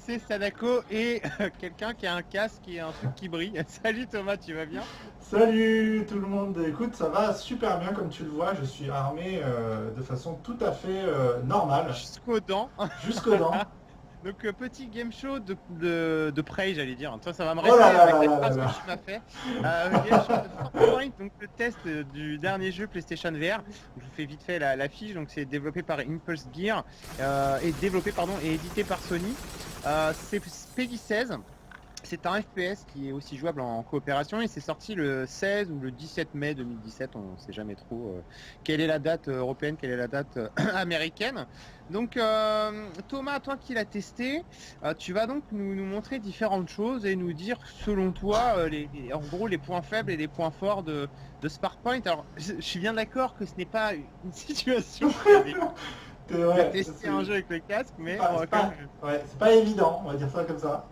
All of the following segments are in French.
c'est Sadako et quelqu'un qui a un casque et un truc qui brille. Salut Thomas, tu vas bien? Salut tout le monde, écoute, ça va super bien comme tu le vois, je suis armé de façon tout à fait normale, Jusqu'aux dents. jusqu'aux dents. Donc petit game show de Prey, j'allais dire. Toi, ça va me Oh là rester là avec là la là là phrase que là. tu m'as fait. Game show de Farpoint, donc le test du dernier jeu PlayStation VR. Je vous fais vite fait la fiche. Donc c'est développé par Impulse Gear et développé pardon et édité par Sony. C'est Peggy 16. C'est un FPS qui est aussi jouable en coopération et c'est sorti le 16 ou le 17 mai 2017, on ne sait jamais trop quelle est la date européenne, quelle est la date américaine. Donc Thomas, toi qui l'as testé, tu vas donc nous montrer différentes choses et nous dire selon toi en gros les points faibles et les points forts de Sparkpoint. Alors je suis bien d'accord que ce n'est pas une situation de Ouais, tester un jeu avec le casque, mais on va c'est quand pas, même. ouais, c'est pas évident, on va dire ça comme ça.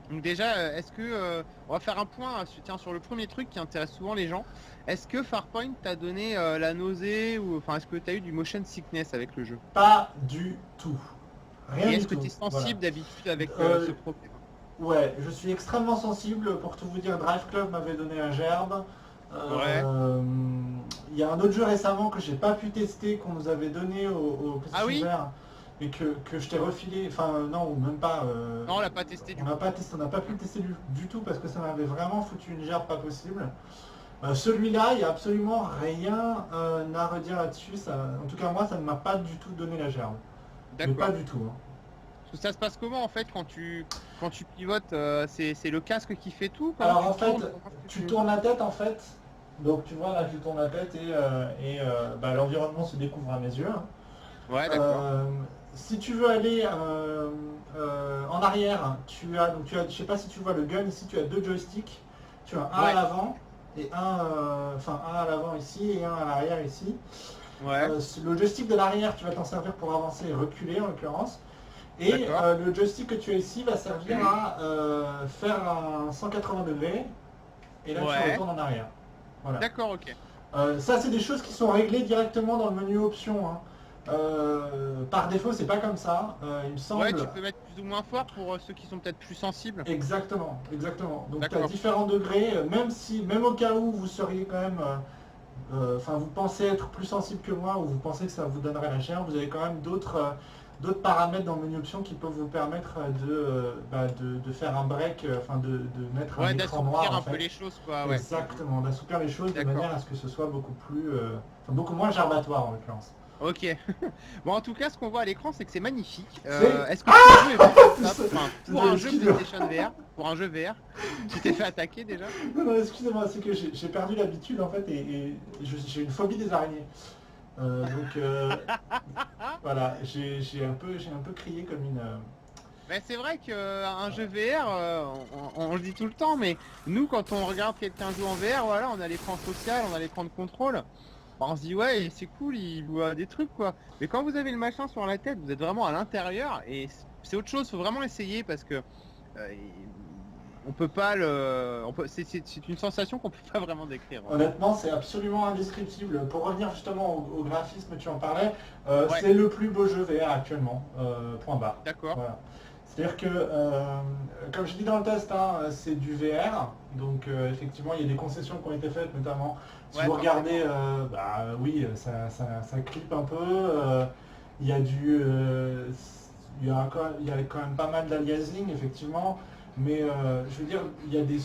Donc déjà, est-ce que on va faire un point tiens, sur le premier truc qui intéresse souvent les gens. Est-ce que Farpoint t'a donné la nausée ou enfin est-ce que t'as eu du motion sickness avec le jeu? Pas du tout, rien Et du est-ce que tout, t'es voilà. sensible d'habitude avec Euh, ce problème? ouais, je suis extrêmement sensible, pour tout vous dire, Drive Club m'avait donné un gerbe. Ouais. Euh, Il y a un autre jeu récemment que j'ai pas pu tester, qu'on nous avait donné au Ah PlayStation oui? VR et que je t'ai refilé, enfin non, ou même pas. Non, on l'a pas testé On du n'a coup. pas testé, on n'a pas pu le tester du tout parce que ça m'avait vraiment foutu une gerbe pas possible. Celui-là, il n'y a absolument rien à redire là-dessus. En tout cas, moi, ça ne m'a pas du tout donné la gerbe. Mais pas D'accord. du tout, hein. Parce que ça se passe comment en fait quand tu pilotes c'est le casque qui fait tout? Comment Alors tu en fait, tournes? Comment est-ce que tu tournes la tête en fait. Donc tu vois là, je tourne la tête et l'environnement se découvre à mes yeux. Ouais, d'accord. Euh, Si tu veux aller en arrière, je sais pas si tu vois le gun ici, tu as deux joysticks. Tu as un à Ouais. l'avant et un à l'avant ici et un à l'arrière ici. Ouais. Le joystick de l'arrière, tu vas t'en servir pour avancer et reculer en l'occurrence. Et D'accord. le joystick que tu as ici va servir à faire un 180 degrés et là tu Ouais. retournes en arrière. Voilà. D'accord, ok. Ça, c'est des choses qui sont réglées directement dans le menu options, hein. Par défaut, c'est pas comme ça, il me Ouais, semble. tu peux mettre plus ou moins fort pour ceux qui sont peut-être plus sensibles. Exactement, exactement. Donc tu as D'accord. différents degrés, même au cas où vous seriez quand même, enfin vous pensez être plus sensible que moi ou vous pensez que ça vous donnerait la chair, vous avez quand même d'autres paramètres dans le menu options qui peuvent vous permettre de faire un break, de mettre un Ouais, écran noir d'assouplir en un peu fait. les choses, quoi, ouais. Exactement, d'assouplir les choses de D'accord. manière à ce que ce soit beaucoup plus, beaucoup moins gerbatoire en l'occurrence. Ok. Bon, en tout cas, ce qu'on voit à l'écran, c'est que c'est magnifique. C'est... Est-ce que ce jeu est bon pour ça? Enfin, pour Désolé, un jeu excusez-moi. PlayStation VR, pour un jeu VR, tu t'es fait attaquer déjà? Non, non, excusez-moi, c'est que j'ai perdu l'habitude en fait et j'ai une phobie des araignées. Donc voilà, j'ai un peu crié comme une. Mais c'est vrai qu'un jeu VR, on le dit tout le temps, mais nous, quand on regarde quelqu'un jouer en VR, voilà, on a l'écran social, on a l'écran de contrôle. Bah, on se dit ouais c'est cool, il voit des trucs quoi. Mais quand vous avez le machin sur la tête, vous êtes vraiment à l'intérieur et c'est autre chose, faut vraiment essayer parce que euh, on peut pas c'est une sensation qu'on peut pas vraiment décrire en fait. Honnêtement, c'est absolument indescriptible. Pour revenir justement au graphisme, tu en parlais, Ouais, c'est le plus beau jeu VR actuellement, point barre. d'accord. Voilà. C'est-à-dire que, comme je dis dans le test, hein, c'est du VR, donc effectivement il y a des concessions qui ont été faites, notamment si Ouais, vous forcément. regardez, oui, ça clip un peu, il y a il y a quand même pas mal d'aliasing, effectivement, mais je veux dire, il y a des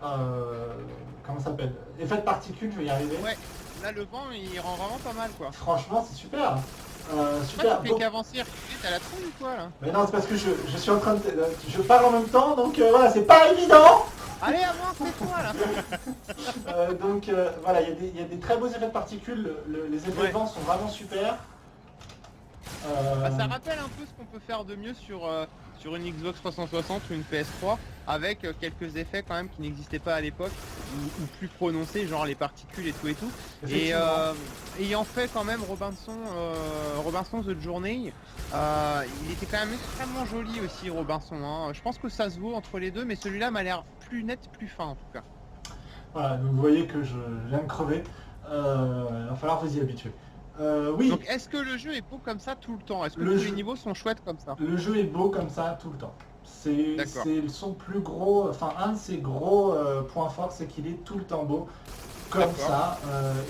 comment ça s'appelle, effets de particules, je vais y arriver. Ouais, là le vent il rend vraiment pas mal quoi. Franchement, c'est super. Toi tu Super. fais qu'avancer, reculer, t'as la tronche ou quoi là? Mais non, c'est parce que je suis en train de. Je parle en même temps, donc voilà, c'est pas évident. Allez avance, tais-toi là. Voilà, il y a des très beaux effets de particules, les effets de Ouais. vent sont vraiment super. Bah, Euh, ça rappelle un peu ce qu'on peut faire de mieux sur une Xbox 360 ou une PS3 avec quelques effets quand même qui n'existaient pas à l'époque ou plus prononcés, genre les particules et tout et tout. Et Effectivement. ayant fait quand même Robinson The Journey, il était quand même extrêmement joli aussi Robinson, hein. Je pense que ça se vaut entre les deux, mais celui-là m'a l'air plus net, plus fin en tout cas. Voilà, donc vous voyez que je viens de crever. Il va falloir vous y habituer. Oui, Donc est-ce que le jeu est beau comme ça tout le temps? Est-ce que Le tous jeu- les niveaux sont chouettes comme ça? le jeu est beau comme ça tout le temps. D'accord. C'est son plus gros, enfin un de ses gros points forts, c'est qu'il est tout le temps beau. Comme D'accord. ça,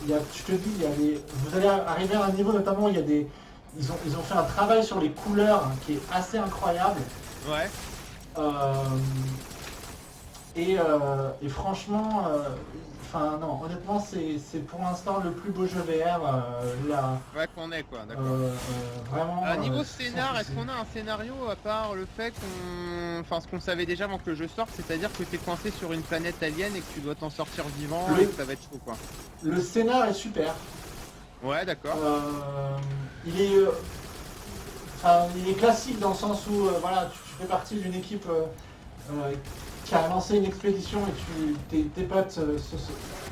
je te dis, il y a vous allez arriver à un niveau notamment où il y a ils ont fait un travail sur les couleurs qui est assez incroyable. Ouais. Euh, et franchement, enfin non, honnêtement, c'est pour l'instant le plus beau jeu VR. Ouais, qu'on est quoi, d'accord. Vraiment. Niveau sans scénar, est-ce souci. qu'on a un scénario à part le fait qu'on... Enfin, ce qu'on savait déjà avant que le jeu sorte, c'est-à-dire que t'es coincé sur une planète alien et que tu dois t'en sortir vivant et que ça va être chaud quoi. Le scénar est super. Ouais, d'accord. Il est, enfin, il est classique dans le sens où voilà, tu fais partie d'une équipe qui a lancé une expédition et tes potes.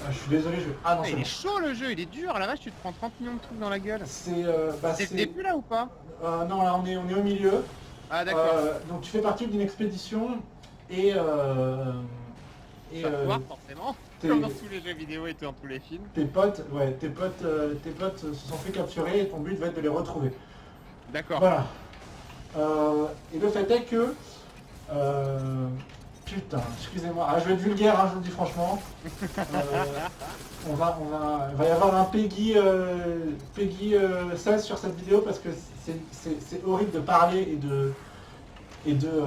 Je suis désolé, ah non, Ah, c'est il bon. est chaud le jeu, il est dur, la vache, tu te prends 30 millions de trucs dans la gueule. C'est le début là ou pas? Non, là on est au milieu. Ah d'accord. Donc tu fais partie d'une expédition et Ça foire forcément, tes, comme dans tous les jeux vidéo et dans tous les films. tes potes se sont fait capturer et ton but va être de les retrouver. D'accord. Voilà. Et le fait est que putain, excusez-moi, je vais être vulgaire, hein, je vous le dis franchement. Il va y avoir un Peggy 16 sur cette vidéo parce que c'est horrible de parler et de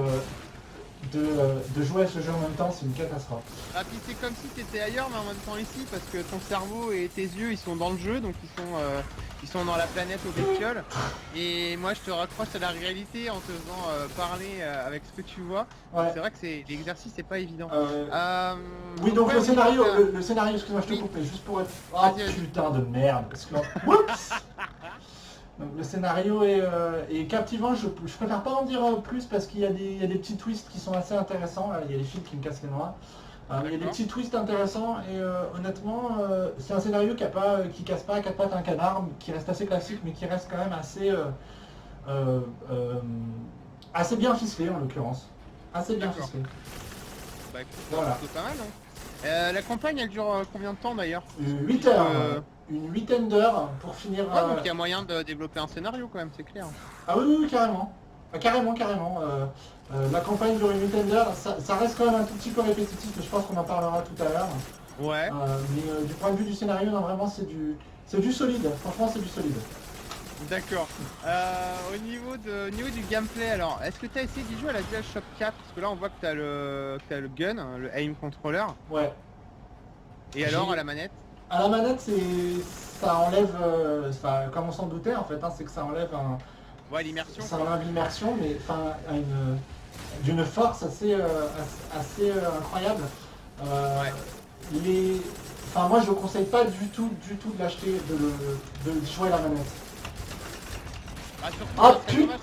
jouer à ce jeu en même temps, c'est une catastrophe. Ah puis c'est comme si t'étais ailleurs mais en même temps ici parce que ton cerveau et tes yeux ils sont dans le jeu donc ils sont dans la planète aux bestioles et moi je te raccroche à la réalité en te faisant parler avec ce que tu vois. Donc, Ouais. c'est vrai que l'exercice c'est pas évident. Oui, donc ouais, le au niveau scénario, de la- le scénario, excuse-moi, je te Oui. coupe, mais juste pour être... Oh Vas-y, vas-y. putain de merde, excuse-moi. Oups. Donc, le scénario est captivant, je préfère pas en dire plus parce qu'il y a des petits twists qui sont assez intéressants, là, il y a les fils qui me cassent les noix. Il y a des D'accord. petits twists intéressants et honnêtement, c'est un scénario qui casse pas à quatre pattes un canard, qui reste assez classique mais qui reste quand même euh, euh, assez bien ficelé en l'occurrence. Assez bien D'accord. ficelé. Bah écoute, Voilà. c'est pas mal hein. La campagne elle dure combien de temps d'ailleurs? 8 heures, une huitaine d'heures pour finir. Ouais donc il y a moyen de développer un scénario quand même, c'est clair. Ah oui, oui, oui, carrément. Carrément. La campagne dure une huitaine d'heures. Ça reste quand même un tout petit peu répétitif, mais je pense qu'on en parlera tout à l'heure. Ouais. Mais du point de vue du scénario, non, vraiment, c'est du solide. Franchement, c'est du solide. D'accord. Au niveau du gameplay, alors, est-ce que tu as essayé d'y jouer à la DualShock 4? Parce que là, on voit que tu as le gun, hein, le aim controller. Ouais. Et alors, à la manette? À la manette, ça enlève, comme on s'en doutait en fait, hein, c'est que ça enlève Ouais, l'immersion. ça quoi. enlève l'immersion, mais enfin, d'une force incroyable. Ouais. Moi, je ne conseille pas du tout de l'acheter, de jouer à la manette. Bah, surtout, Ah, c'est putain. dommage,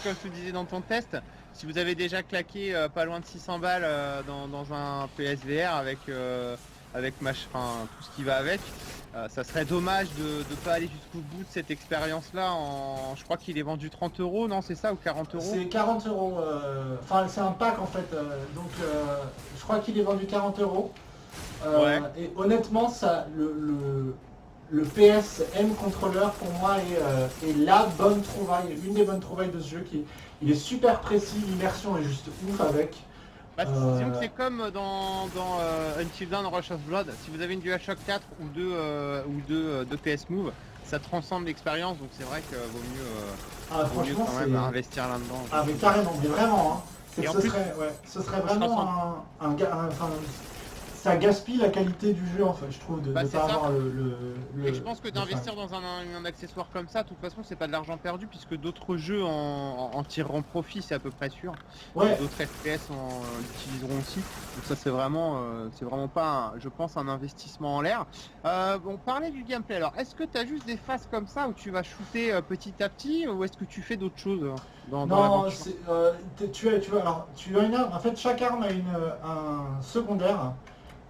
comme tu disais dans ton test, si vous avez déjà claqué pas loin de 600 balles dans un PSVR avec tout ce qui va avec, ça serait dommage de ne pas aller jusqu'au bout de cette expérience-là. Je crois qu'il est vendu 30 euros, non, c'est ça, ou 40 euros? C'est 40 euros. Enfin, c'est un pack en fait. Donc, je crois qu'il est vendu 40 euros. Ouais. Et honnêtement, le PSM controller pour moi est la bonne trouvaille, une des bonnes trouvailles de ce jeu. Il est super précis, l'immersion est juste ouf avec. Bah, disons que c'est comme dans Until Dawn Rush of Blood. Si vous avez une DualShock 4 ou deux PS Move, ça transcende l'expérience. Donc c'est vrai que vaut mieux Franchement, quand même investir là-dedans. Ah mais carrément, mais vraiment, hein. Et en Ce plus, serait vraiment enfin, ça gaspille la qualité du jeu en fait, je trouve, de Bah, ne c'est pas ça. avoir Et je pense que le d'investir dans un accessoire comme ça, de toute façon, c'est pas de l'argent perdu puisque d'autres jeux en tireront profit, c'est à peu près sûr. Ouais, D'autres FPS l'utiliseront aussi. Donc ça, c'est vraiment pas, je pense, un investissement en l'air. Bon, parler du gameplay. Alors, est-ce que tu as juste des phases comme ça où tu vas shooter petit à petit ou est-ce que tu fais d'autres choses dans non, l'aventure? tu as une arme, en fait chaque arme a un secondaire.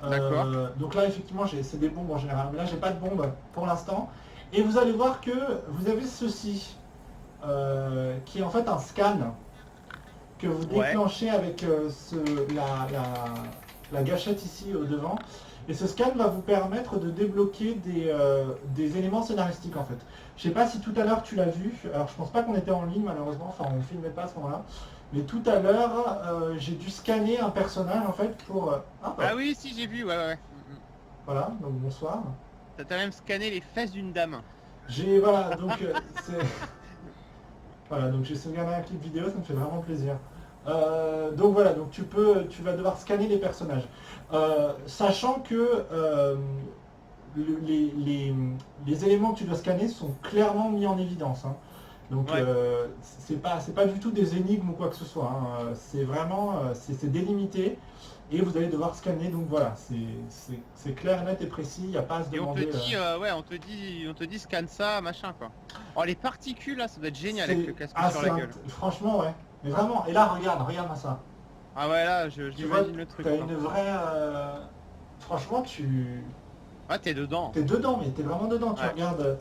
D'accord. Donc là effectivement c'est des bombes en général, mais là j'ai pas de bombe pour l'instant. Et vous allez voir que vous avez ceci, qui est en fait un scan que vous Ouais. déclenchez avec la gâchette ici au devant. Et ce scan va vous permettre de débloquer des éléments scénaristiques en fait. Je sais pas si tout à l'heure tu l'as vu, alors je pense pas qu'on était en ligne malheureusement, enfin on filmait pas à ce moment-là, mais tout à l'heure j'ai dû scanner un personnage en fait pour... Ah oui, si, j'ai vu, ouais. Voilà, donc bonsoir. T'as même scanné les fesses d'une dame. Voilà, donc c'est... Voilà, donc j'ai sauvegardé un clip vidéo, ça me fait vraiment plaisir. Donc voilà, donc tu vas devoir scanner les personnages. Sachant que les éléments que tu dois scanner sont clairement mis en évidence, hein. Donc Ouais. c'est pas du tout des énigmes ou quoi que ce soit, hein. C'est vraiment c'est délimité et vous allez devoir scanner. Donc voilà, c'est clair, net et précis. Il n'y a pas à se Et on te demander. dit, ouais, on te dit scanne ça, machin quoi. Oh, les particules là, ça doit être génial avec le casque sur la gueule. Franchement, ouais. Mais vraiment, et là, regarde ça. Ah ouais, là, Tu vois, j'imagine le truc. t'as Quoi. une vraie... Franchement, Ah, t'es dedans. t'es dedans, mais t'es vraiment dedans. Tu Ouais. regardes...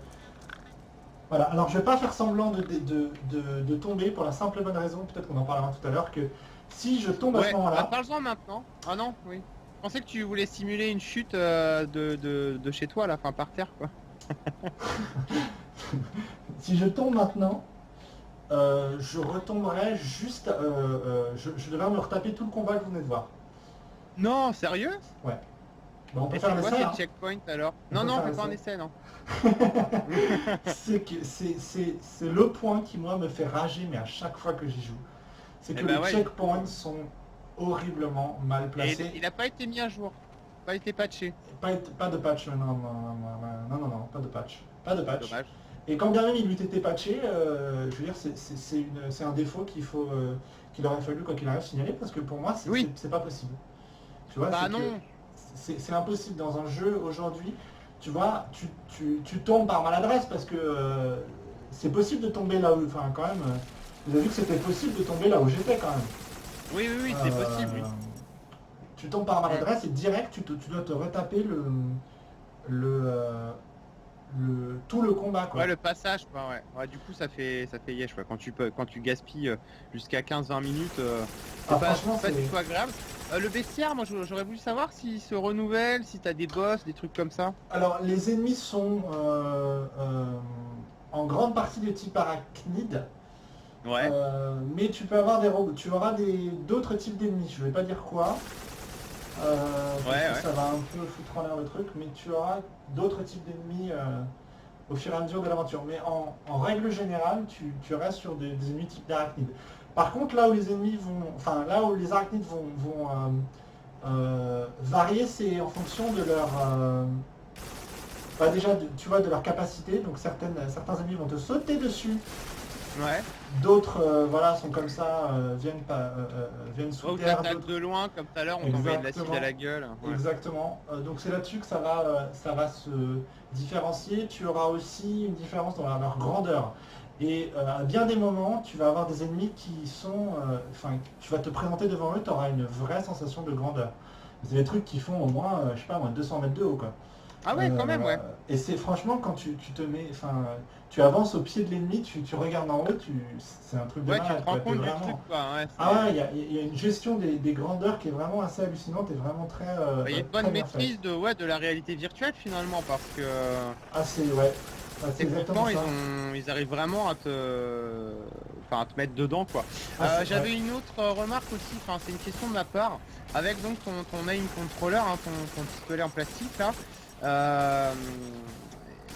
Voilà, alors je vais pas faire semblant de tomber pour la simple et bonne raison, peut-être qu'on en parlera tout à l'heure, que si je tombe à ce Ouais, bah moment-là... parle-en maintenant. Ah non, oui. Je pensais que tu voulais simuler une chute de chez toi là, enfin par terre quoi. Si je tombe maintenant, je retomberai juste... je devrais me retaper tout le combat que vous venez de voir. Non, sérieux? Ouais. Bon, on peut Et faire c'est un quoi essai, ces hein. checkpoints alors? On Non, peut non, on faire fait pas un l'essai. essai, non. C'est que c'est le point qui moi me fait rager mais à chaque fois que j'y joue. C'est Eh que bah les ouais. checkpoints sont horriblement mal Et placés. il a pas été mis à jour, pas été patché. Pas de patch, non, pas de patch. Pas de patch. Dommage. Et quand bien même il eût été patché, je veux dire c'est un défaut qu'il aurait fallu quoi qu'il arrive signaler parce que pour moi Oui. c'est pas possible. Tu vois, Bah c'est que non. c'est impossible dans un jeu aujourd'hui. Tu vois, tu tombes par maladresse parce que c'est possible de tomber là où, enfin quand même, vous avez vu que c'était possible de tomber là où j'étais quand même. Oui, c'est possible, oui. Tu tombes par Mm. maladresse et direct tu dois te retaper le, euh, tout le combat Ouais, quoi. le passage, quoi, ouais. Ouais, du coup, ça fait yesh, quoi. Quand tu gaspilles jusqu'à 15-20 minutes, Ah c'est franchement pas c'est... du tout agréable. Le bestiaire, moi, j'aurais voulu savoir s'il se renouvelle, si t'as des boss, des trucs comme ça. Alors les ennemis sont en grande partie de type arachnide. Ouais. Mais tu peux avoir des robots, tu auras d'autres types d'ennemis, je vais pas dire quoi, parce que Ouais. ça va un peu foutre en l'air le truc, mais tu auras d'autres types d'ennemis au fur et à mesure de l'aventure. Mais en règle générale, tu restes sur des ennemis type d'arachnides. Par contre, là où les ennemis vont, enfin là où les arachnides vont varier, c'est en fonction de leur, bah déjà, tu vois, de leur capacité. Donc certains ennemis vont te sauter dessus. Ouais. D'autres, voilà, sont comme ça, viennent sous Ouais, ou terre. t'attaques de loin, comme tout à l'heure, on t'envoyait de l'acide à la gueule. Ouais. Exactement. Donc c'est là-dessus que ça va se différencier. Tu auras aussi une différence dans leur grandeur. Et à bien des moments, tu vas avoir des ennemis qui sont... Enfin, tu vas te présenter devant eux, tu auras une vraie sensation de grandeur. C'est des trucs qui font au moins, je sais pas moi, 200 mètres de haut, quoi. Ah ouais, quand même, ouais. Et c'est franchement quand tu te mets, enfin, tu avances au pied de l'ennemi, tu regardes en haut, c'est un truc de Ouais, tu malade, te rends quoi. T'es compte du vraiment... truc, quoi. Ouais, Ah ouais, il y a une gestion des grandeurs qui est vraiment assez hallucinante et vraiment il y a une très bonne bien faite. maîtrise de la réalité virtuelle, finalement, parce que Ah ouais, ah, c'est exactement techniquement, ça. ils arrivent vraiment enfin, à te mettre dedans, quoi. J'avais Ouais. une autre remarque aussi, enfin, c'est une question de ma part, avec donc ton aim controller, hein, ton pistolet en plastique, là. Euh,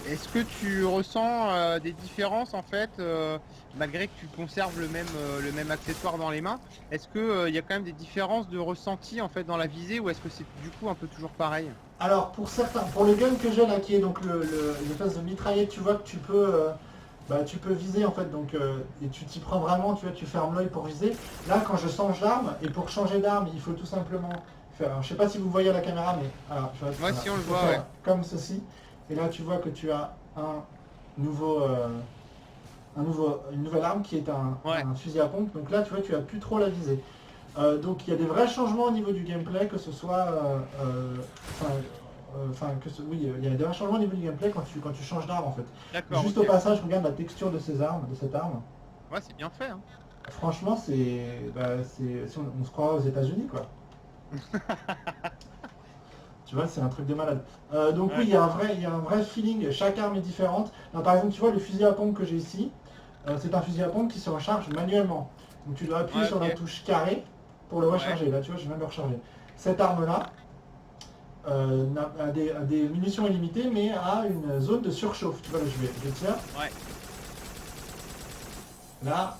Est-ce que tu ressens des différences en fait, malgré que tu conserves le même accessoire dans les mains? Est-ce que il y a quand même des différences de ressenti en fait dans la visée ou est-ce que c'est du coup un peu toujours pareil? Alors pour certains, pour le gun que j'ai là qui est donc l'espèce de mitraillette, tu vois que tu peux viser en fait, donc et tu t'y prends vraiment, tu vois, tu fermes l'œil pour viser. Là quand je change d'arme, et pour changer d'arme, il faut tout simplement faire, alors, je sais pas si vous voyez à la caméra, mais alors, Ouais, voilà, si on le il faut voit, faire ouais. comme ceci. Et là tu vois que tu as nouveau, une nouvelle arme qui est Ouais. un fusil à pompe. Donc là tu vois, tu as plus trop la visée. Donc il y a des vrais changements au niveau du gameplay, que ce soit... oui, il y a des vrais changements au niveau du gameplay quand tu changes d'arme en fait. D'accord, Juste ok. au passage, regarde la texture de cette arme. Ouais, c'est bien fait, hein. Franchement, si on se croirait aux États-Unis quoi. Tu vois, c'est un truc de malade. Donc Ouais. oui, il y a un vrai feeling, chaque arme est différente. Là, par exemple, tu vois, le fusil à pompe que j'ai ici, c'est un fusil à pompe qui se recharge manuellement. Donc tu dois appuyer Ouais, sur la ok. touche carré pour le Ouais. recharger. Là, tu vois, je viens de le recharger. Cette arme-là a des munitions illimitées, mais a une zone de surchauffe. Tu vois, là, je tire. Ouais. Là,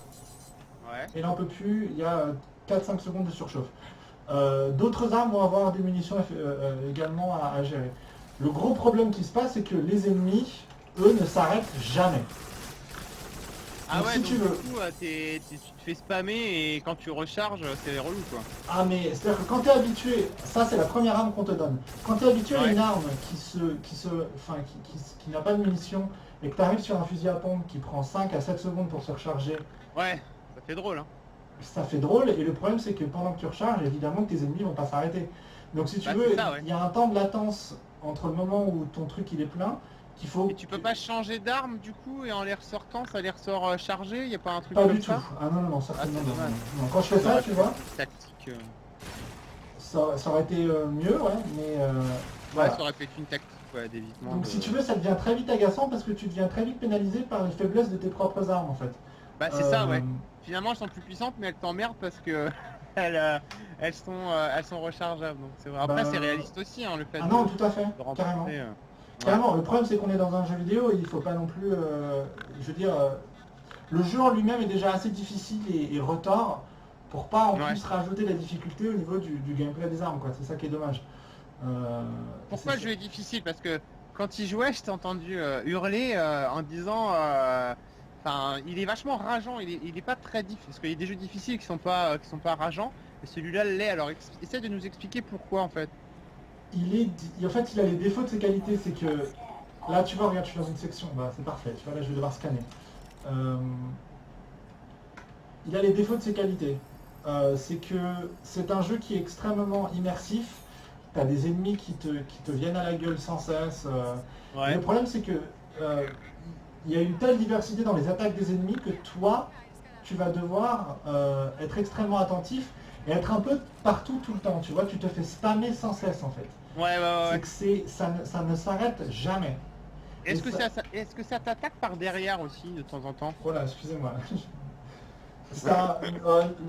Ouais. et là, on peut plus, il y a 4-5 secondes de surchauffe. D'autres armes vont avoir des munitions également à gérer. Le gros problème qui se passe, c'est que les ennemis, eux, ne s'arrêtent jamais. Ah Donc ouais, si donc tu du veux... coup, tu te fais spammer et quand tu recharges, c'est relou quoi. Ah mais, c'est-à-dire que quand tu es habitué, ça c'est la première arme qu'on te donne. Quand tu es habitué à Ouais. une arme qui n'a pas de munitions et que tu arrives sur un fusil à pompe qui prend 5 à 7 secondes pour se recharger, Ouais, ça fait drôle hein. ça fait drôle. Et le problème c'est que pendant que tu recharges, évidemment que tes ennemis vont pas s'arrêter. Donc si tu Bah c'est veux, ça, ouais. il y a un temps de latence entre le moment où ton truc il est plein qu'il faut... Et tu peux pas changer d'arme du coup et en les ressortant, ça les ressort chargés, y a pas un truc Pas comme du tout. ça? Ah non, non, non, Ah certainement c'est non, dommage. non. Quand je fais Ça ça, aurait tu pu vois, être une tactique. ça aurait été mieux, ouais, mais Ouais, voilà. ça aurait pu être une tactique ouais, d'évitement Donc de. si tu veux, ça devient très vite agaçant parce que tu deviens très vite pénalisé par les faiblesses de tes propres armes en fait. Bah c'est ça Euh, ouais. Finalement elles sont plus puissantes mais elles t'emmerdent parce que elles sont rechargeables. Donc c'est vrai. Après c'est ben... réaliste aussi hein, le fait Ah non, tout à fait, de remporter. carrément. Ouais. Carrément, le problème c'est qu'on est dans un jeu vidéo et il faut pas non plus... je veux dire, le jeu en lui-même est déjà assez difficile et retard pour pas en Ouais. plus rajouter la difficulté au niveau du gameplay des armes, quoi. C'est ça qui est dommage. Euh, Pourquoi c'est le jeu est difficile? Parce que quand il jouait, je t'ai entendu hurler en disant. Enfin, il est vachement rageant. Il est pas très difficile. Parce qu'il y a des jeux difficiles qui sont pas rageants. Et celui-là l'est. Alors, essaie de nous expliquer pourquoi en fait. en fait, il a les défauts de ses qualités, c'est que là, tu vois, regarde, je suis dans une section, bah, c'est parfait, tu vois, là, je vais devoir scanner. Euh, il a les défauts de ses qualités. C'est que c'est un jeu qui est extrêmement immersif. Tu as des ennemis qui te viennent à la gueule sans cesse. Et le Ouais. problème, c'est que il y a une telle diversité dans les attaques des ennemis que toi, tu vas devoir être extrêmement attentif et être un peu partout tout le temps. Tu vois, tu te fais spammer sans cesse en fait. Ouais, ouais, ouais, C'est ouais. que ça ne s'arrête jamais. Et Est-ce que ça t'attaque par derrière aussi de temps en temps? Oh là, excusez-moi.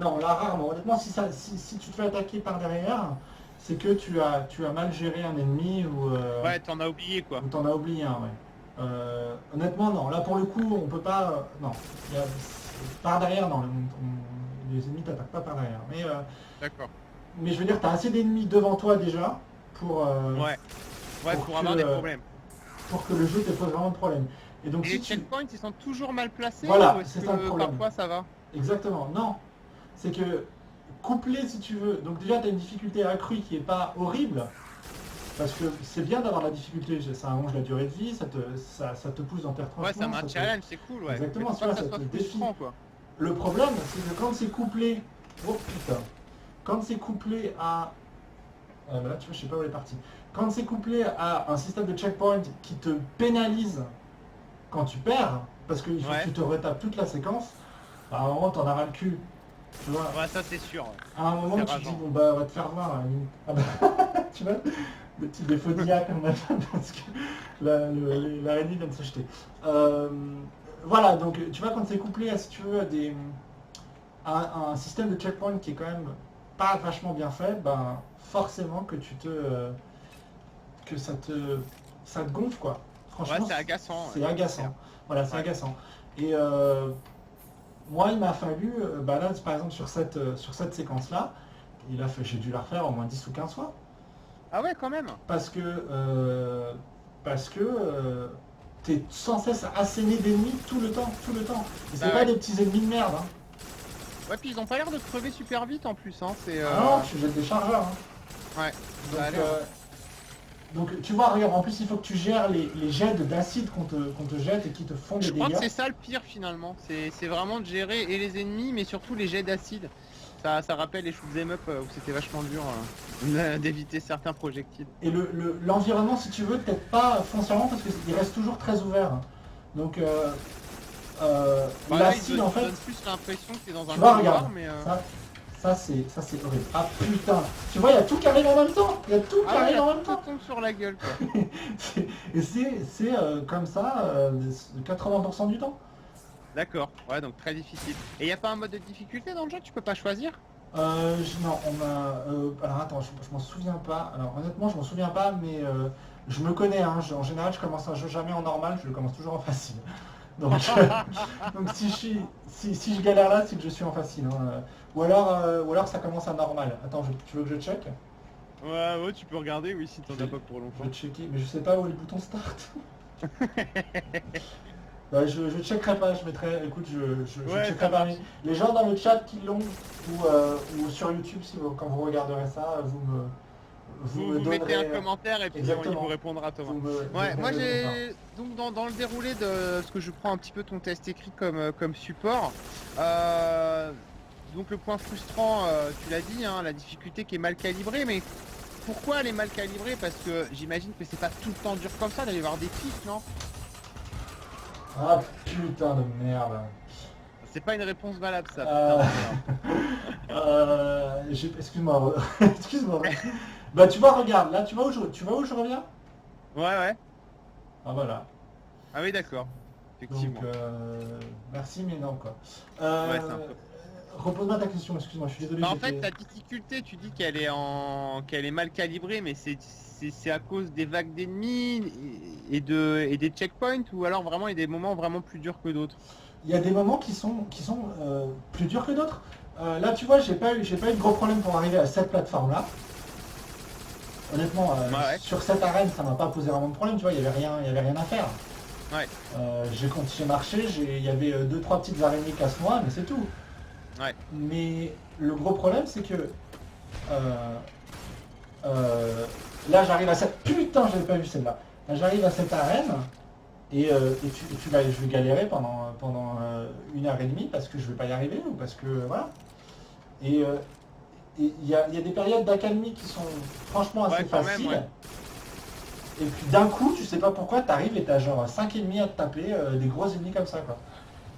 Non, là rarement. Honnêtement, si tu te fais attaquer par derrière, c'est que tu as mal géré un ennemi Ouais, t'en as oublié quoi. ou t'en as oublié un, ouais. Honnêtement, non. Là, pour le coup, on peut pas... non. Par derrière, non. Les ennemis t'attaquent pas par derrière. D'accord. Mais je veux dire, tu as assez d'ennemis devant toi déjà pour, Ouais. Ouais, pour avoir des problèmes. pour que le jeu te pose vraiment de problème. Et donc Et si les tu... checkpoints, ils sont toujours mal placés Voilà, ou est-ce c'est ça le que problème. parfois ça va? Exactement, non. C'est que couplé, si tu veux, donc déjà tu as une difficulté accrue qui est pas horrible, parce que c'est bien d'avoir la difficulté, ça allonge la durée de vie, ça te pousse dans tes retranchements. Ouais, ça met un challenge, c'est cool, ouais. Exactement, Mais tu faut pas vois, que ça ça soit te défie. frustrant, quoi. Le problème, c'est que quand c'est couplé... Oh putain. Quand c'est couplé à... bah là, tu vois, je sais pas où elle est partie. Quand c'est couplé à un système de checkpoint qui te pénalise quand tu perds, parce qu'il faut Ouais. que tu te retapes toute la séquence, bah, à un moment, t'en as ras le cul. Tu vois, Ouais, ça c'est sûr. à un moment, C'est tu te dis, rageant. bon, bah, on va te faire voir. Hein. Ah bah, tu vois, le petit défaut d'IA qu'on a parce que l'araignée vient de se jeter. Voilà, donc, tu vois, quand c'est couplé à, si tu veux, un système de checkpoint qui est quand même pas vachement bien fait, ben, forcément que que ça te gonfle, quoi. Ouais, Franchement, c'est agaçant. c'est Ouais, agaçant. Voilà, c'est Ouais. agaçant. Et moi, il m'a fallu, bah là, par exemple, sur cette séquence-là, j'ai dû la refaire au moins 10 ou 15 fois. Ah ouais, quand même. Parce que, t'es sans cesse asséné d'ennemis tout le temps, tout le temps. Et c'est Bah pas ouais. des petits ennemis de merde, hein. Ouais, puis ils ont pas l'air de crever super vite en plus, hein. C'est. Ah non, tu jettes des chargeurs, hein. Ouais. Donc, Ça a l'air. donc, tu vois, regarde, en plus il faut que tu gères les jets d'acide qu'on te jette et qui te font des Je crois que dégâts. c'est ça le pire finalement. C'est vraiment de gérer et les ennemis, mais surtout les jets d'acide. Ça rappelle les shoot'em up où c'était vachement dur d'éviter certains projectiles. Et l'environnement, si tu veux, peut-être pas foncièrement parce qu'il reste toujours très ouvert. Hein. Donc Bah là, l'acide il en te fait, donne plus l'impression que t'es dans un tu vois, couloir, regarde, mais. Ça c'est horrible. Ah putain. Tu vois, il y a tout qui arrive en même temps. Il y a tout qui Ah ouais, arrive en là, même tout temps. tombe sur la gueule, quoi. Et c'est comme ça 80% du temps. D'accord, ouais, donc très difficile. Et y a pas un mode de difficulté dans le jeu, tu peux pas choisir? Non, on a. Alors attends, je m'en souviens pas. Alors honnêtement, je m'en souviens pas, mais je me connais. Hein, en général, je commence un jeu jamais en normal, je le commence toujours en facile. Donc, donc si je galère là, c'est que je suis en facile. Hein. Ou alors ça commence à normal. Attends, tu veux que je check? Ouais, tu peux regarder, oui, si t'en Je as vais, pas pour je longtemps. vais checker, mais je sais pas où est le bouton start. Bah, je checkerai pas, je mettrai. Écoute, je Ouais, ça checkerai pas. marche. Les gens dans le chat qui l'ont ou sur YouTube, si quand vous regarderez ça, vous me Vous mettez un donnerez commentaire et puis il vous exactement. répondra, Thomas. Vous Ouais, me moi donnerez le bouton. j'ai donc dans le déroulé de ce que je prends un petit peu ton test écrit comme support. Donc le point frustrant, tu l'as dit, hein, la difficulté qui est mal calibrée, mais pourquoi elle est mal calibrée? Parce que j'imagine que c'est pas tout le temps dur comme ça, d'aller voir des pics, non? Ah putain de merde. C'est pas une réponse valable ça, putain Euh, de merde. Excuse-moi, excuse-moi. Bah tu vois, regarde, là tu vois où je reviens? Ouais. Ah voilà. Ah oui, d'accord. Donc Effectivement. merci mais non quoi. Ouais, c'est un peu. Repose-moi ta question, excuse-moi, je suis désolé, Bah, en fait, j'étais. ta difficulté, tu dis qu'elle est mal calibrée, mais c'est à cause des vagues d'ennemis et des checkpoints, ou alors vraiment il y a des moments vraiment plus durs que d'autres. Il y a des moments qui sont plus durs que d'autres. Là tu vois, j'ai pas eu de gros problème pour arriver à cette plateforme là. Honnêtement, Ouais, sur cette arène, ça m'a pas posé vraiment de problème, tu vois, il y avait rien à faire. ouais, J'ai continué à marcher, il y avait deux trois petites araignées casse-noix, mais c'est tout. ouais. Mais le gros problème, c'est que euh, euh, là, j'arrive à cette. Putain, j'avais pas vu celle-là. Là, j'arrive à cette arène et je vais galérer pendant 1 heure et demie parce que je vais pas y arriver ou parce que voilà. Et il y a des périodes d'accalmie qui sont franchement assez Ouais, quand même, faciles. ouais. Et puis d'un coup, tu sais pas pourquoi, t'arrives et t'as genre 5 ennemis à te taper, des gros ennemis comme ça quoi.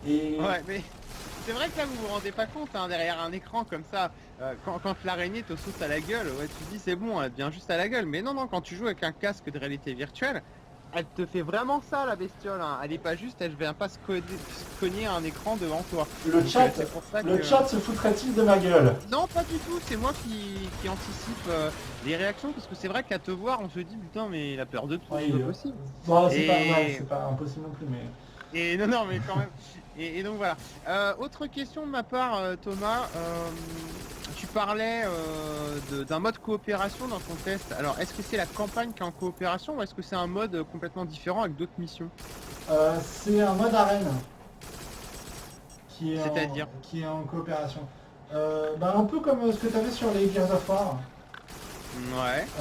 Et Ouais, mais c'est vrai que là, vous vous rendez pas compte, hein, derrière un écran comme ça, quand l'araignée te saute à la gueule, ouais, tu te dis c'est bon, elle te vient juste à la gueule. Mais non, quand tu joues avec un casque de réalité virtuelle, elle te fait vraiment ça, la bestiole. Hein. Elle est pas juste, elle vient pas se cogner à un écran devant toi. le Donc, chat, c'est pour ça le que... chat se foutrait-il de ma gueule? Non, pas du tout, c'est moi qui anticipe les réactions, parce que c'est vrai qu'à te voir, on se dit, putain, mais il a peur de tout, c'est Oui, pas possible. bon, Et... c'est pas impossible non plus, mais. Et non, mais quand même. Et donc voilà. Autre question de ma part, Thomas. Tu parlais d'un mode coopération dans ton test. Alors, est-ce que c'est la campagne qui est en coopération ou est-ce que c'est un mode complètement différent avec d'autres missions? C'est un mode arène C'est-à-dire? qui est en coopération. Un peu comme ce que tu avais sur les Gears of War. Ouais.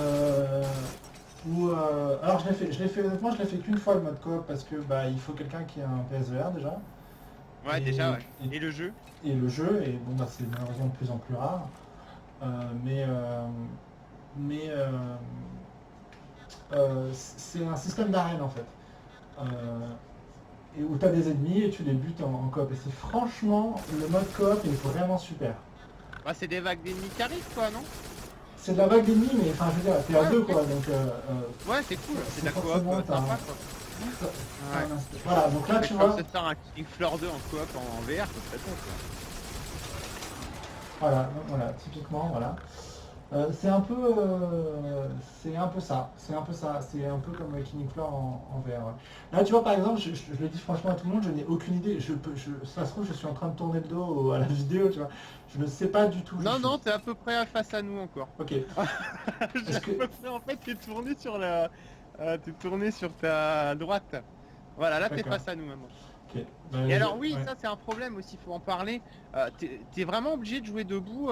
Alors honnêtement, je l'ai fait qu'une fois le mode coop parce que il faut quelqu'un qui a un PSVR déjà. Ouais, Et, déjà, ouais. et- Et le jeu? et le jeu, et bon c'est malheureusement de plus en plus rare. Euh, mais mais c'est un système d'arène en fait. Euh, et où tu as des ennemis et tu les butes en coop. Et c'est franchement, le mode coop est vraiment super. Bah, c'est des vagues d'ennemis qui arrivent, quoi, non? C'est de la vague d'ennemis, mais enfin je veux dire, t'es à Ouais, deux ok. quoi, donc Ouais, c'est cool. C'est de la coop forcément t'as sympa, quoi. Ouais. Voilà, donc là C'est tu comme vois, se faire un Killing Floor 2 en coop en VR, ce serait bon, quoi. voilà, donc voilà, typiquement, voilà. C'est un peu ça, c'est un peu ça, c'est un peu comme Killing Floor en VR. Ouais. Là tu vois par exemple, je le dis franchement à tout le monde, je n'ai aucune idée, ça se trouve je suis en train de tourner le dos à la vidéo, tu vois, je ne sais pas du tout. Non, t'es à peu près face à nous encore. Ok, J'ai est-ce à que... peu près, en fait, t'es tourné sur t'es tourné sur ta droite. Voilà, là t'es D'accord, face à nous maintenant. ok. Et alors oui, Ouais. ça c'est un problème aussi, faut en parler. T'es vraiment obligé de jouer debout.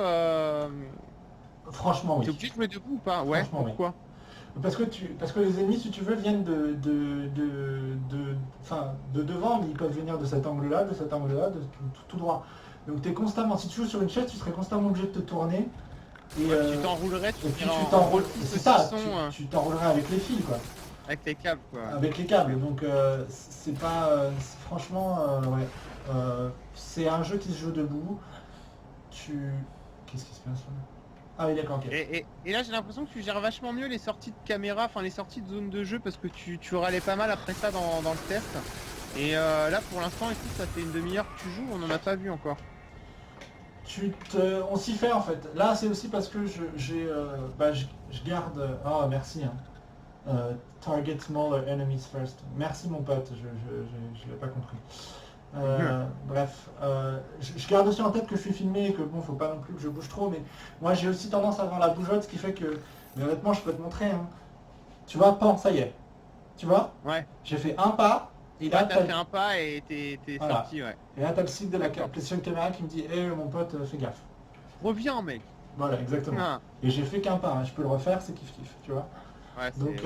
Franchement T'es oui, obligé de jouer debout ou pas? Ouais, franchement oui. pourquoi? Parce que les ennemis, si tu veux, viennent enfin, de devant, mais ils peuvent venir de cet angle-là, de cet angle-là, tout droit. Donc tu es constamment, si tu joues sur une chaise, tu serais constamment obligé de te tourner. Et, Ouais, puis tu t'enroulerais, tu et puis irais tu en t'enroules, rôle c'est ça, saucisson, tu t'enroulerais avec les fils, quoi. avec les câbles, quoi. Avec les câbles. Donc c'est pas, franchement, ouais. C'est un jeu qui se joue debout. Tu Qu'est-ce qui se passe là? Ah oui, d'accord, ok. Et là j'ai l'impression que tu gères vachement mieux les sorties de caméra, enfin les sorties de zone de jeu parce que tu râlais pas mal après ça dans le test. Et là pour l'instant écoute ça fait une demi-heure que tu joues, on en a pas vu encore. On s'y fait en fait. Là c'est aussi parce que je garde... Oh merci hein. Target smaller enemies first. Merci mon pote, je l'ai pas compris. Bref, je garde aussi en tête que je suis filmé et que bon, faut pas non plus que je bouge trop, mais moi j'ai aussi tendance à avoir la bougeotte, ce qui fait que, mais honnêtement, je peux te montrer, hein. Tu vois, pan, ça y est. Tu vois, Ouais. j'ai fait un pas, et là, T'as fait un pas et t'es voilà. sorti, ouais. Et là, t'as le site de la D'accord. PlayStation Caméra qui me dit, hé mon pote, fais gaffe. Reviens mec. Voilà, exactement. Ah. Et j'ai fait qu'un pas, hein. Je peux le refaire, c'est kiff kiff, tu vois. Ouais, Donc,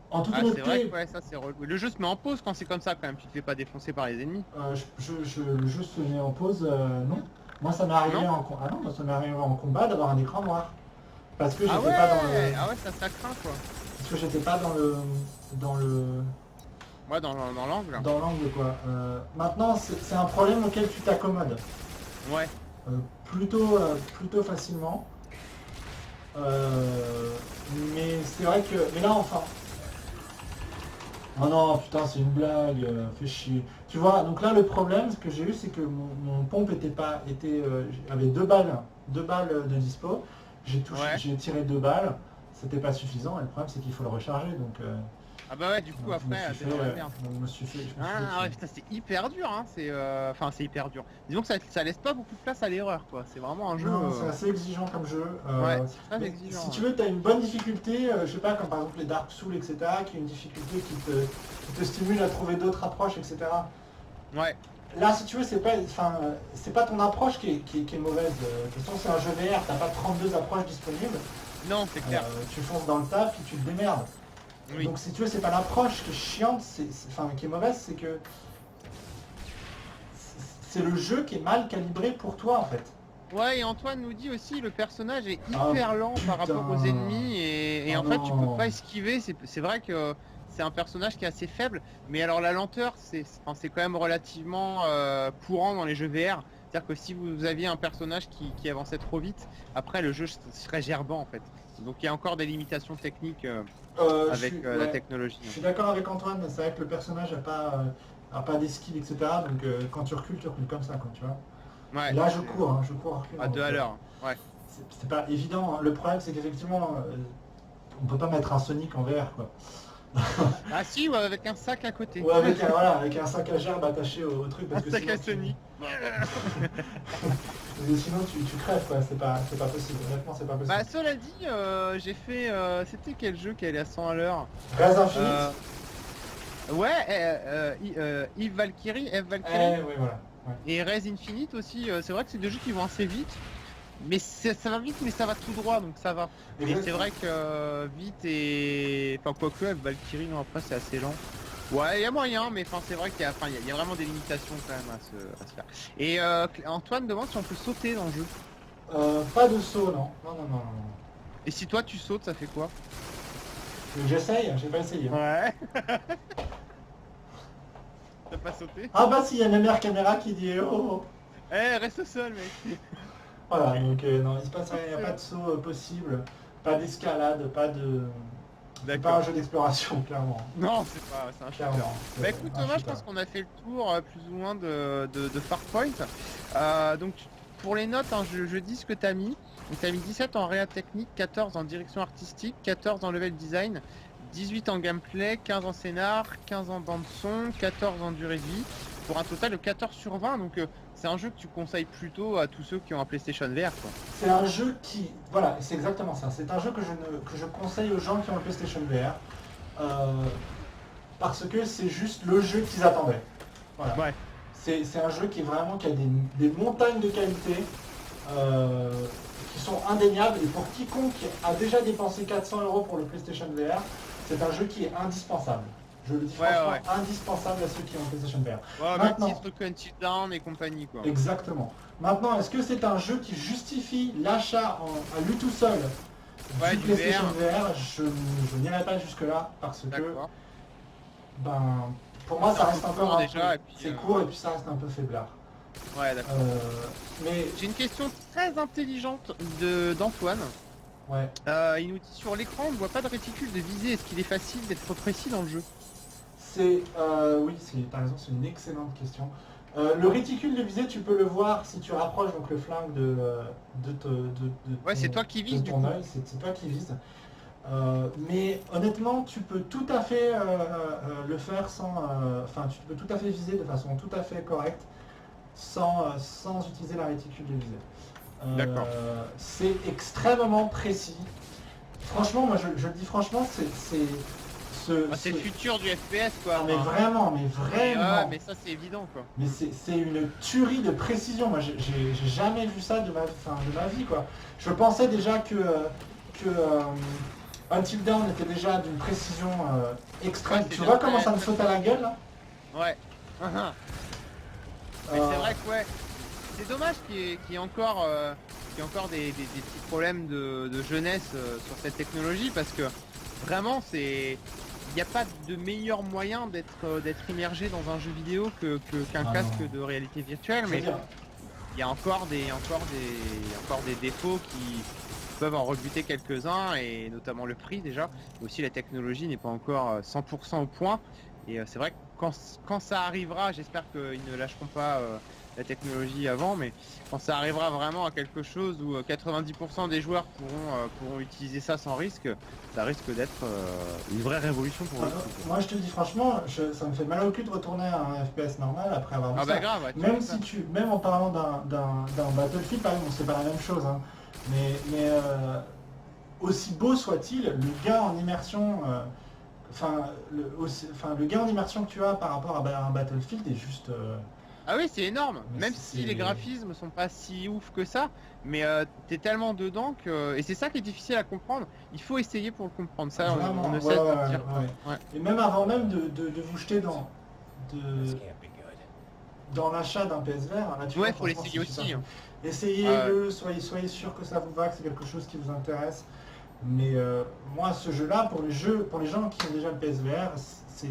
en toute c'est vrai honnêteté, que ouais, ça c'est relou. Le jeu se met en pause quand c'est comme ça quand même, tu te fais pas défoncer par les ennemis. le jeu se met en pause, non. Moi, ça m'est arrivé Non ah non, moi, ça m'est arrivé en combat d'avoir un écran noir. Parce que Ah j'étais ouais, pas dans le... ah ouais ça craint quoi. Parce que j'étais pas Ouais dans l'angle. dans l'angle quoi. Maintenant c'est un problème auquel tu t'accommodes. Ouais. Plutôt facilement. Mais c'est vrai que. Mais là enfin. Oh non putain c'est une blague, fais chier. Tu vois, donc là le problème ce que j'ai eu c'est que mon pompe avait deux balles de dispo. J'ai tiré 2 balles, c'était pas suffisant et le problème c'est qu'il faut le recharger donc Ah bah ouais du coup après t'es dans la merde. je me suis fait Ah ouais putain c'est hyper dur hein, enfin c'est hyper dur. Disons que ça laisse pas beaucoup de place à l'erreur quoi, c'est vraiment un jeu... Non, c'est assez exigeant comme jeu. Ouais, c'est très exigeant. Si tu veux, tu as une bonne difficulté, je sais pas, comme par exemple les Dark Souls, etc., qui est une difficulté qui te stimule à trouver d'autres approches, etc. Ouais. Là, si tu veux, c'est pas ton approche qui est mauvaise. De toute façon, c'est un jeu VR, t'as pas 32 approches disponibles. Non, c'est clair. Tu fonces dans le tas, puis tu te démerdes. Oui. Donc si tu veux, c'est pas l'approche qui est chiante, qui est mauvaise, c'est que c'est le jeu qui est mal calibré pour toi en fait. Ouais, et Antoine nous dit aussi le personnage est hyper lent par rapport aux ennemis et en fait tu peux pas esquiver. C'est vrai que c'est un personnage qui est assez faible, mais alors la lenteur c'est quand même relativement courant dans les jeux VR. C'est-à-dire que si vous aviez un personnage qui avançait trop vite, après le jeu serait gerbant en fait. Donc il y a encore des limitations techniques avec la technologie. Je suis d'accord avec Antoine, mais c'est vrai que le personnage a pas d'esquive, etc. Donc quand tu recules comme ça, quoi, tu vois. Ouais, là je cours à reculons. À 2 à l'heure, ouais. C'est pas évident, hein. Le problème c'est qu'effectivement, on peut pas mettre un Sonic en VR, quoi. Ah si, ouais, avec un sac à côté. Ouais, avec un sac à gerbe attaché au truc. Parce un sac à Sonic. Mais sinon tu crèves, quoi, c'est pas possible, honnêtement c'est pas possible. Bah cela dit, j'ai fait... c'était quel jeu qui allait à 100 à l'heure? Res Infinite. Ouais, Eve Valkyrie. Oui, voilà. Ouais. Et Res Infinite aussi, c'est vrai que c'est deux jeux qui vont assez vite. Mais ça va vite, mais ça va tout droit, donc ça va. Mais c'est vrai que vite et... Enfin, quoique, Eve Valkyrie, non, après, c'est assez lent. Ouais, il y a moyen, mais enfin, c'est vrai qu'il y a vraiment des limitations quand même à se faire. Et Antoine demande si on peut sauter dans le jeu. Pas de saut, non. Non. Et si toi, tu sautes, ça fait quoi? J'essaye, j'ai pas essayé. Ouais. T'as pas sauté? Ah bah si, il y a ma mère caméra qui dit oh. Eh, reste au sol, mec. Voilà, donc non, il se passe rien, il n'y a pas de saut possible, pas d'escalade, pas de... C'est pas un jeu d'exploration, clairement. Non, c'est un shooter. Bah écoute Thomas, je pense qu'on a fait le tour plus ou moins de Farpoint. Donc pour les notes, hein, je dis ce que t'as mis. Donc t'as mis 17 en réa technique, 14 en direction artistique, 14 en level design, 18 en gameplay, 15 en scénar, 15 en bande son, 14 en durée de vie, pour un total de 14 sur 20. Donc c'est un jeu que tu conseilles plutôt à tous ceux qui ont un PlayStation VR, quoi. C'est un jeu qui... Voilà, c'est exactement ça. C'est un jeu que je conseille aux gens qui ont le PlayStation VR. Parce que c'est juste le jeu qu'ils attendaient. Voilà. Ouais. C'est un jeu qui a des montagnes de qualité qui sont indéniables. Et pour quiconque a déjà dépensé 400 € pour le PlayStation VR, c'est un jeu qui est indispensable. Je le dis franchement, indispensable à ceux qui ont un PlayStation VR. Ouais, maintenant, même titre Until Dawn et compagnie, quoi. Exactement. Maintenant, est-ce que c'est un jeu qui justifie l'achat à lui tout seul du PlayStation VR? Je n'irai pas jusque là parce que pour moi ça reste encore c'est court et puis ça reste un peu faiblard. Ouais, d'accord. Mais J'ai une question très intelligente d'Antoine. ouais, Il nous dit sur l'écran, on ne voit pas de réticule de visée. Est-ce qu'il est facile d'être précis dans le jeu? oui, t'as raison, c'est une excellente question. Le réticule de visée, tu peux le voir si tu rapproches donc le flingue Ouais, c'est toi qui de vises du ton coup. œil, c'est toi qui vises. Mais honnêtement, tu peux tout à fait le faire enfin, tu peux tout à fait viser de façon tout à fait correcte sans utiliser la réticule de visée. D'accord. C'est extrêmement précis. Franchement, moi je le dis franchement, C'est le futur du FPS quoi. Ah, mais Enfin, vraiment, mais vraiment. ouais, mais ça c'est évident quoi. Mais c'est une tuerie de précision. Moi, j'ai jamais vu ça de ma vie, quoi. Je pensais déjà que Until Dawn était déjà d'une précision extrême. Ouais, c'est Tu bien vois comment fait, ça me ça, saute à la gueule, là? Ouais. Mais Euh, c'est vrai que ouais, c'est dommage qu'il y ait encore, des petits problèmes de jeunesse sur cette technologie parce que vraiment il n'y a pas de meilleur moyen d'être immergé dans un jeu vidéo qu'un Ah casque non. de réalité virtuelle, je veux mais dire, il y a encore des défauts qui peuvent en rebuter quelques-uns et notamment le prix déjà. Mais aussi la technologie n'est pas encore 100% au point et c'est vrai que quand ça arrivera, j'espère qu'ils ne lâcheront pas la technologie avant, mais quand ça arrivera vraiment à quelque chose où 90% des joueurs pourront utiliser ça sans risque, ça risque d'être une vraie révolution pour le coup, quoi. moi, je te dis franchement, ça me fait mal au cul de retourner à un FPS normal après avoir vu Ah bah ça. grave, ouais, tu Même m'étonnes. même en parlant d'un Battlefield, par exemple, bon, c'est pas la même chose, hein. Mais aussi beau soit-il, le gain en immersion, le gain en immersion que tu as par rapport à un Battlefield est juste. Ah oui, c'est énorme. Mais Même si les graphismes sont pas si ouf que ça, mais t'es tellement dedans que et c'est ça qui est difficile à comprendre. Il faut essayer pour le comprendre. Ça, on Vraiment, ne ouais, cesse ouais, de le dire, quoi. ouais. Ouais. Et même avant même de vous jeter de, dans l'achat d'un PSVR, là tu vois, Ouais, faut franchement, l'essayer c'est super aussi, cool. hein. Ah ouais. Essayez-le, soyez sûr que ça vous va, que c'est quelque chose qui vous intéresse. Mais moi, ce jeu-là, pour les gens qui ont déjà le PSVR, c'est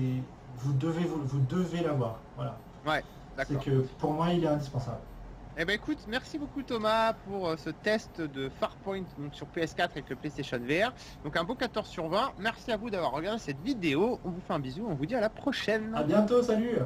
vous devez l'avoir. Voilà. Ouais, C'est d'accord. que pour moi, il est indispensable. Eh ben écoute, merci beaucoup Thomas pour ce test de Farpoint donc sur PS4 avec le PlayStation VR. Donc un beau 14 sur 20. Merci à vous d'avoir regardé cette vidéo. On vous fait un bisou, on vous dit à la À prochaine. bientôt, salut!